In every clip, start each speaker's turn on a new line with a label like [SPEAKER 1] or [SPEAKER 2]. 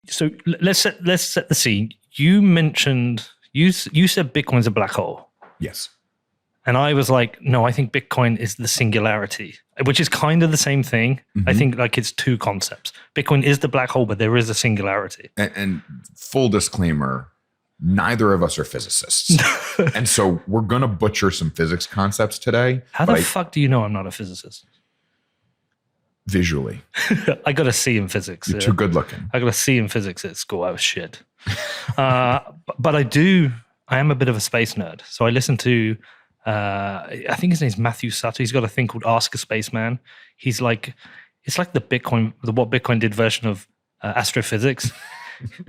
[SPEAKER 1] So let's set the scene. You mentioned you said Bitcoin's a black hole.
[SPEAKER 2] Yes.
[SPEAKER 1] And I was like, no, I think Bitcoin is the singularity, which is kind of the same thing. I think like it's two concepts. Bitcoin is the black hole, but there is a singularity.
[SPEAKER 2] And full disclaimer, neither of us are physicists. And so we're going to butcher some physics concepts today.
[SPEAKER 1] How the fuck do you know I'm not a physicist?
[SPEAKER 2] Visually.
[SPEAKER 1] I got a C in physics.
[SPEAKER 2] You're too good looking.
[SPEAKER 1] I got a C in physics at school. I was shit. But I am a bit of a space nerd. So I listen to, I think his name's Matthew Sutter. He's got a thing called Ask a Spaceman. He's like, it's like the what Bitcoin did version of astrophysics.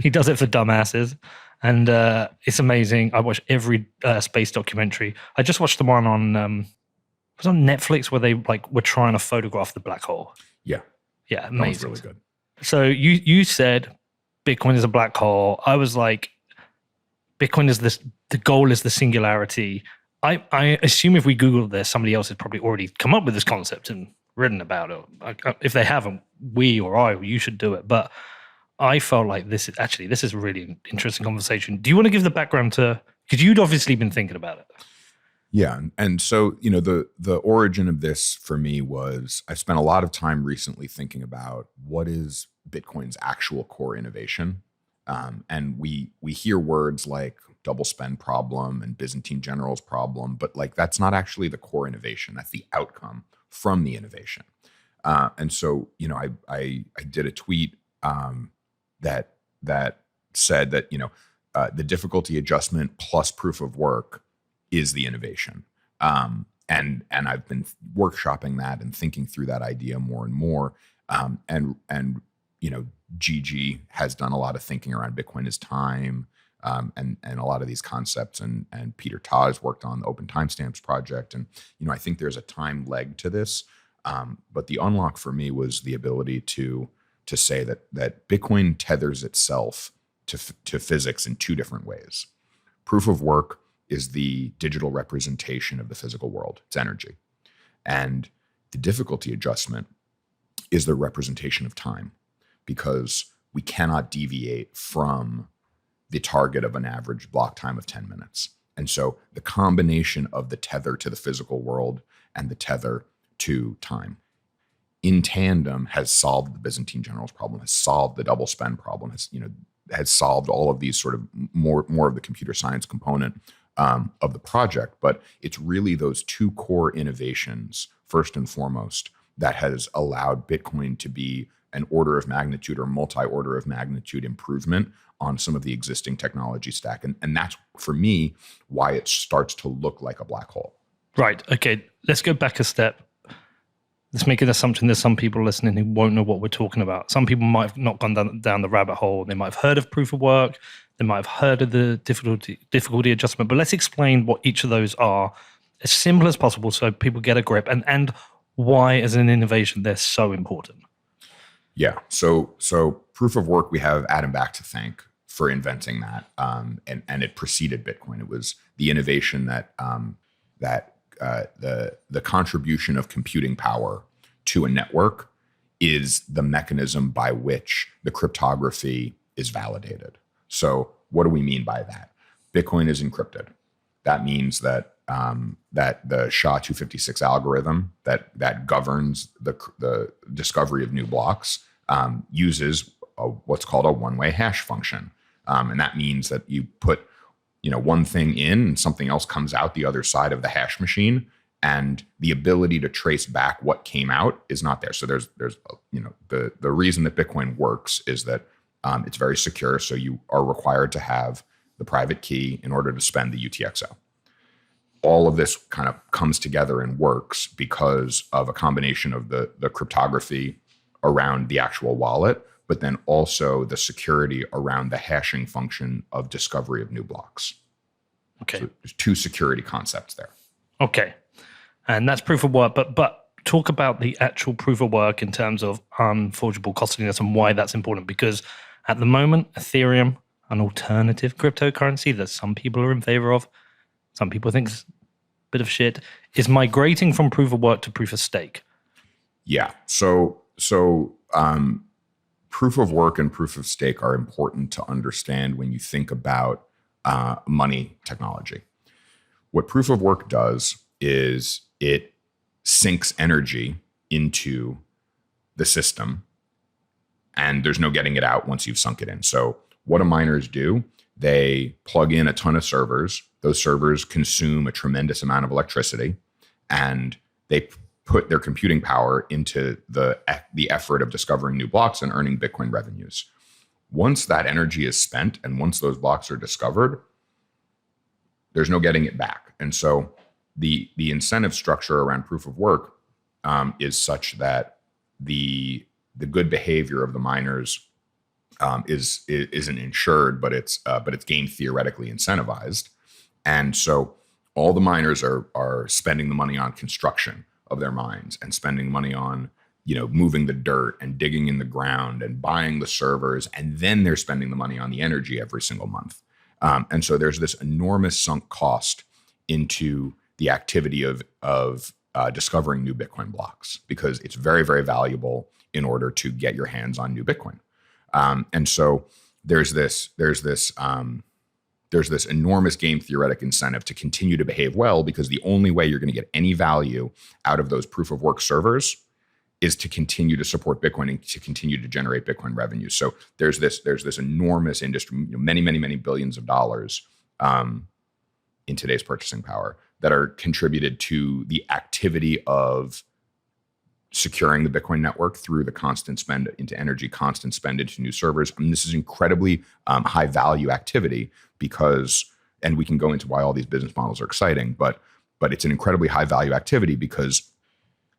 [SPEAKER 1] He does it for dumbasses. And it's amazing. I watch every space documentary. I just watched the one on, it was on Netflix where they were trying to photograph the black hole.
[SPEAKER 2] Yeah.
[SPEAKER 1] Yeah, amazing.
[SPEAKER 2] That was really good.
[SPEAKER 1] So you said Bitcoin is a black hole. I was like, Bitcoin is the goal is the singularity. I assume if we Googled this, somebody else has probably already come up with this concept and written about it. If they haven't, you should do it. But I felt like this is really an interesting conversation. Do you want to give the background to, because you'd obviously been thinking about it.
[SPEAKER 2] Yeah. And so, the origin of this for me was I spent a lot of time recently thinking about what is Bitcoin's actual core innovation. And we hear words like double spend problem and Byzantine generals problem, but that's not actually the core innovation. That's the outcome from the innovation. And so, I did a tweet that said that, the difficulty adjustment plus proof of work is the innovation. And I've been workshopping that and thinking through that idea more and more. And Gigi has done a lot of thinking around Bitcoin is time, and a lot of these concepts. And Peter Taz worked on the Open Timestamps project. And, I think there's a time leg to this. But the unlock for me was the ability to say that Bitcoin tethers itself to physics in two different ways. Proof of work is the digital representation of the physical world. It's energy. And the difficulty adjustment is the representation of time, because we cannot deviate from the target of an average block time of 10 minutes. And so the combination of the tether to the physical world and the tether to time in tandem has solved the Byzantine generals problem, has solved the double spend problem, has solved all of these sort of more of the computer science component of the project. But it's really those two core innovations, first and foremost, that has allowed Bitcoin to be an order of magnitude or multi-order of magnitude improvement on some of the existing technology stack. And that's, for me, why it starts to look like a black hole.
[SPEAKER 1] Right. Okay. Let's go back a step. Let's make an assumption there's some people listening who won't know what we're talking about. Some people might have not gone down the rabbit hole. They might have heard of proof of work. They might have heard of the difficulty adjustment. But let's explain what each of those are as simple as possible so people get a grip, and why, as an innovation, they're so important.
[SPEAKER 2] Yeah. So proof of work, we have Adam Back to thank for inventing that. And it preceded Bitcoin. It was the innovation that the contribution of computing power to a network is the mechanism by which the cryptography is validated. So what do we mean by that? Bitcoin is encrypted. That means that the SHA-256 algorithm that governs the discovery of new blocks uses what's called a one-way hash function. And that means that you put one thing in and something else comes out the other side of the hash machine, and the ability to trace back what came out is not there. So there's the reason that Bitcoin works is that it's very secure. So you are required to have the private key in order to spend the UTXO. All of this kind of comes together and works because of a combination of the cryptography around the actual wallet, but then also the security around the hashing function of discovery of new blocks.
[SPEAKER 1] Okay.
[SPEAKER 2] So there's two security concepts there.
[SPEAKER 1] Okay. And that's proof of work, but talk about the actual proof of work in terms of unforgeable costliness and why that's important, because at the moment, Ethereum, an alternative cryptocurrency that some people are in favor of, some people think it's a bit of shit, is migrating from proof of work to proof of stake.
[SPEAKER 2] Yeah. So proof of work and proof of stake are important to understand when you think about money technology. What proof of work does is it sinks energy into the system, and there's no getting it out once you've sunk it in. So what do miners do? They plug in a ton of servers. Those servers consume a tremendous amount of electricity, and they put their computing power into the effort of discovering new blocks and earning Bitcoin revenues. Once that energy is spent and once those blocks are discovered, there's no getting it back. And so the incentive structure around proof of work is such that the good behavior of the miners isn't insured, but it's game theoretically incentivized. And so all the miners are spending the money on construction of their mines and spending money on, moving the dirt and digging in the ground and buying the servers. And then they're spending the money on the energy every single month. And so there's this enormous sunk cost into the activity of discovering new Bitcoin blocks, because it's very, very valuable in order to get your hands on new Bitcoin. And so there's this enormous game theoretic incentive to continue to behave well, because the only way you're going to get any value out of those proof of work servers is to continue to support Bitcoin and to continue to generate Bitcoin revenue. So there's this enormous industry, many, many, many billions of dollars in today's purchasing power that are contributed to the activity of securing the Bitcoin network through the constant spend into energy, constant spend into new servers. I mean, this is incredibly high value activity because, and we can go into why all these business models are exciting, but it's an incredibly high value activity because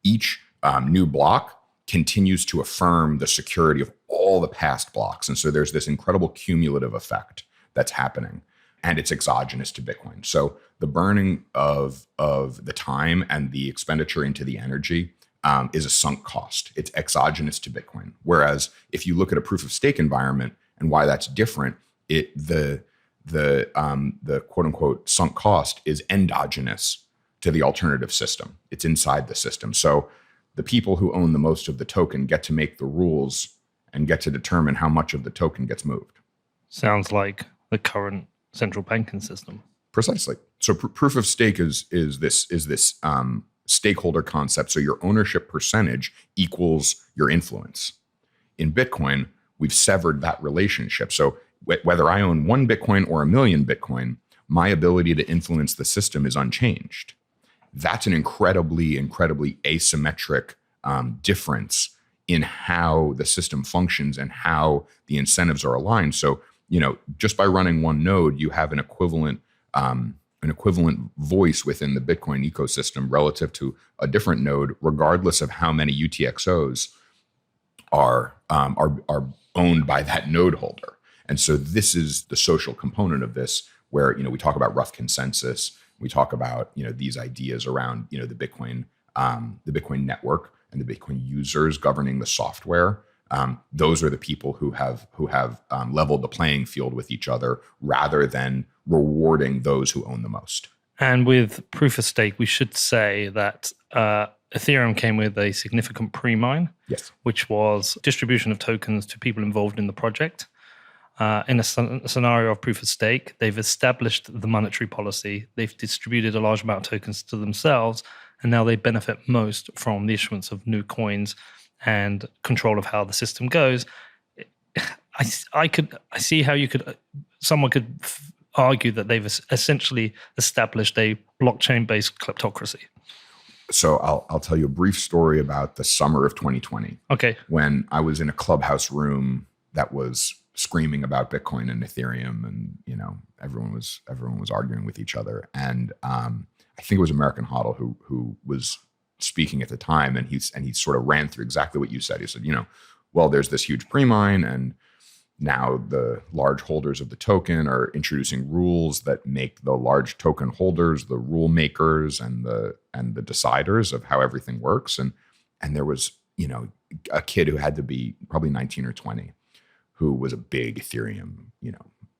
[SPEAKER 2] each new block continues to affirm the security of all the past blocks. And so there's this incredible cumulative effect that's happening, and it's exogenous to Bitcoin. So the burning of the time and the expenditure into the energy is a sunk cost. It's exogenous to Bitcoin. Whereas if you look at a proof of stake environment and why that's different, the quote unquote sunk cost is endogenous to the alternative system. It's inside the system. So the people who own the most of the token get to make the rules and get to determine how much of the token gets moved.
[SPEAKER 1] Sounds like the current central banking system.
[SPEAKER 2] Precisely. So proof of stake is this stakeholder concept. So your ownership percentage equals your influence. In Bitcoin, we've severed that relationship. So whether I own 1 Bitcoin or 1 million Bitcoin, my ability to influence the system is unchanged. That's an incredibly, incredibly asymmetric difference in how the system functions and how the incentives are aligned. So, just by running one node, you have an equivalent voice within the Bitcoin ecosystem relative to a different node, regardless of how many UTXOs are owned by that node holder. And so this is the social component of this, where we talk about rough consensus, we talk about these ideas around the Bitcoin network and the Bitcoin users governing the software. Those are the people who have leveled the playing field with each other, rather than rewarding those who own the most.
[SPEAKER 1] And with proof of stake, we should say that Ethereum came with a significant pre-mine,
[SPEAKER 2] yes,
[SPEAKER 1] which was distribution of tokens to people involved in the project. In a scenario of proof of stake, they've established the monetary policy, they've distributed a large amount of tokens to themselves, and now they benefit most from the issuance of new coins and control of how the system goes. I see how someone could argue that they've essentially established a blockchain-based kleptocracy.
[SPEAKER 2] So I'll tell you a brief story about the summer of 2020.
[SPEAKER 1] Okay.
[SPEAKER 2] When I was in a clubhouse room that was screaming about Bitcoin and Ethereum, and everyone was arguing with each other. And I think it was American Hodl who was speaking at the time, and he sort of ran through exactly what you said. He said, well, there's this huge pre-mine, and now the large holders of the token are introducing rules that make the large token holders the rule makers and the deciders of how everything works. And there was a kid who had to be probably 19 or 20, who was a big Ethereum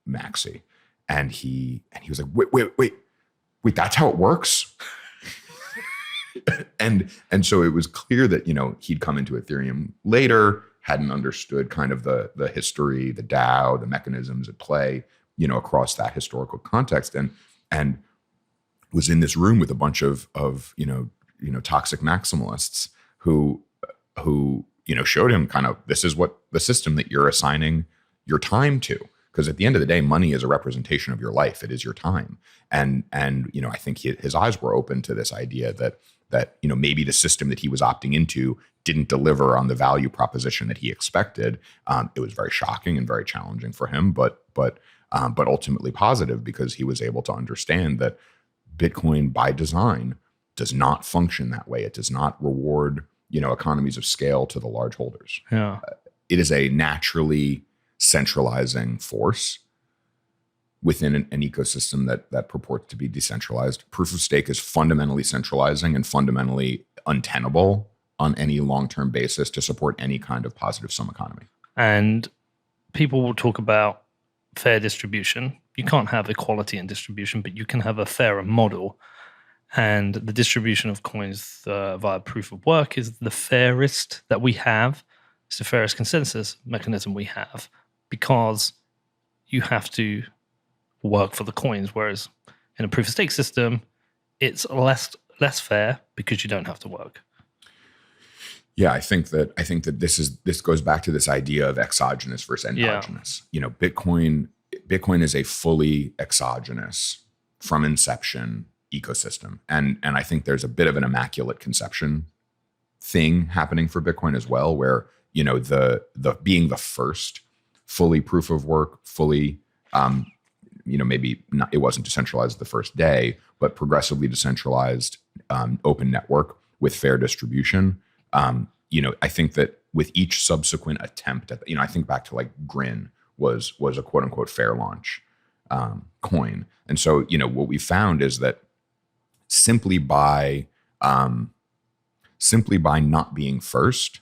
[SPEAKER 2] maxi, and he was like, wait, that's how it works. And so it was clear that he'd come into Ethereum later, hadn't understood kind of the history, the Tao, the mechanisms at play, across that historical context, and was in this room with a bunch of toxic maximalists who showed him kind of, this is what the system that you're assigning your time to. Because at the end of the day, money is a representation of your life. It is your time. And I think his eyes were open to this idea that maybe the system that he was opting into didn't deliver on the value proposition that he expected. It was very shocking and very challenging for him, but ultimately positive, because he was able to understand that Bitcoin by design does not function that way. It does not reward, economies of scale to the large holders.
[SPEAKER 1] Yeah.
[SPEAKER 2] It is a naturally centralizing force within an ecosystem that purports to be decentralized. Proof of stake is fundamentally centralizing and fundamentally untenable on any long-term basis to support any kind of positive sum economy.
[SPEAKER 1] And people will talk about fair distribution. You can't have equality in distribution, but you can have a fairer model. And the distribution of coins via proof of work is the fairest that we have. It's the fairest consensus mechanism we have, because you have to work for the coins, whereas in a proof of stake system, it's less fair because you don't have to work.
[SPEAKER 2] Yeah, I think that this goes back to this idea of exogenous versus endogenous.
[SPEAKER 1] Yeah.
[SPEAKER 2] Bitcoin is a fully exogenous from inception ecosystem, and I think there's a bit of an immaculate conception thing happening for Bitcoin as well, where the being the first fully proof of work, fully maybe not, it wasn't decentralized the first day, but progressively decentralized open network with fair distribution. I think that with each subsequent attempt at, I think back to like Grin was a quote unquote fair launch coin. And so, what we found is that simply by not being first,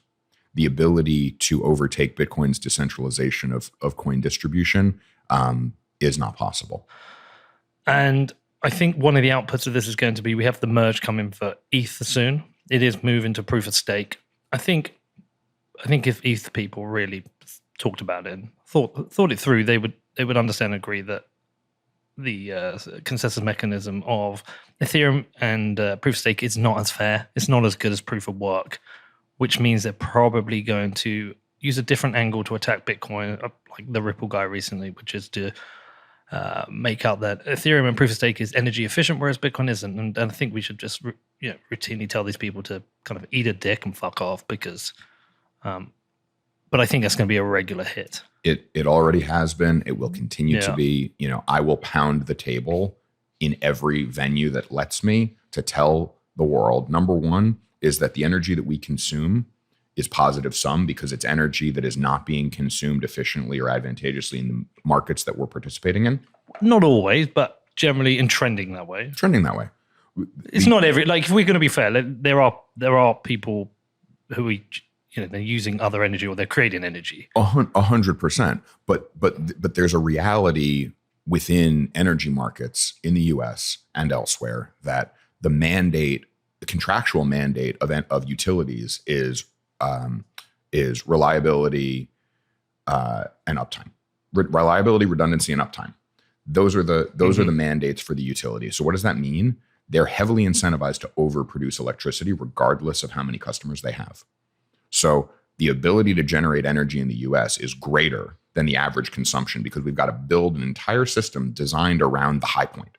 [SPEAKER 2] the ability to overtake Bitcoin's decentralization of coin distribution is not possible. And
[SPEAKER 1] I think one of the outputs of this is going to be, we have the merge coming for ETH soon. It is moving to proof of stake. I think if ETH people really talked about it and thought it through, they would understand and agree that the consensus mechanism of Ethereum and proof of stake is not as fair. It's not as good as proof of work, which means they're probably going to use a different angle to attack Bitcoin, like the Ripple guy recently, which is to make out that Ethereum and proof of stake is energy efficient, whereas Bitcoin isn't. And I think we should just routinely tell these people to kind of eat a dick and fuck off, because but I think that's going to be a regular hit.
[SPEAKER 2] It already has been. It will continue to be. I will pound the table in every venue that lets me to tell the world, number one, is that the energy that we consume is positive sum, because it's energy that is not being consumed efficiently or advantageously in the markets that we're participating in.
[SPEAKER 1] Not always, but generally in trending that way. It's not every, like, if we're going to be fair, there are people who they're using other energy, or they're creating energy.
[SPEAKER 2] 100%. But there's a reality within energy markets in the US and elsewhere that the contractual mandate of utilities is reliability and uptime. Reliability, redundancy, and uptime. Those are the mandates for the utility. So what does that mean? They're heavily incentivized to overproduce electricity regardless of how many customers they have. So the ability to generate energy in the US is greater than the average consumption, because we've got to build an entire system designed around the high point.